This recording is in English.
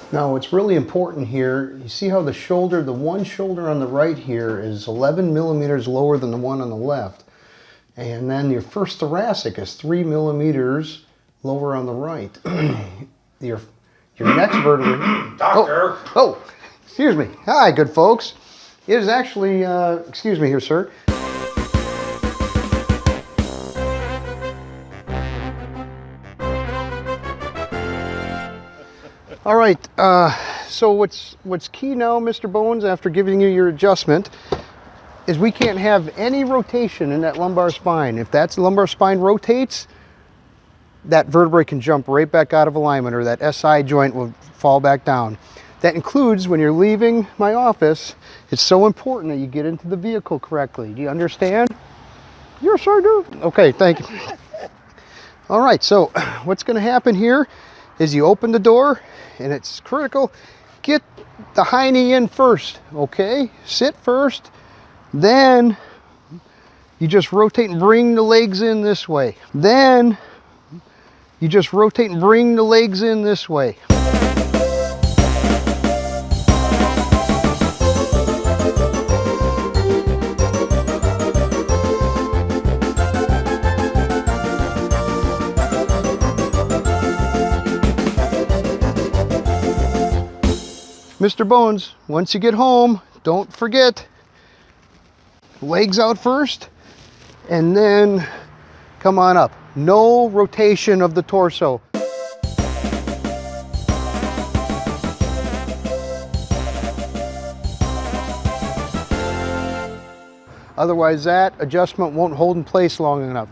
Now what's really important here, you see how the one shoulder on the right here is 11 millimeters lower than the one on the left. And then your first thoracic is 3 millimeters lower on the right. your next vertebrae... Doctor! Oh, excuse me. Hi, good folks. It is actually, excuse me here, sir. All right, so what's key now, Mr. Bones, after giving you your adjustment, is we can't have any rotation in that lumbar spine. If that lumbar spine rotates, that vertebrae can jump right back out of alignment, or that SI joint will fall back down. That includes when you're leaving my office. It's so important that you get into the vehicle correctly. Do you understand? Yes, I do. Okay, thank you. All right, so what's going to happen here is you open the door, and it's critical. Get the hiney in first, okay? Sit first, then you just rotate and bring the legs in this way. Then you just rotate and bring the legs in this way. Mr. Bones, once you get home, don't forget, legs out first, and then come on up. No rotation of the torso. Otherwise, that adjustment won't hold in place long enough.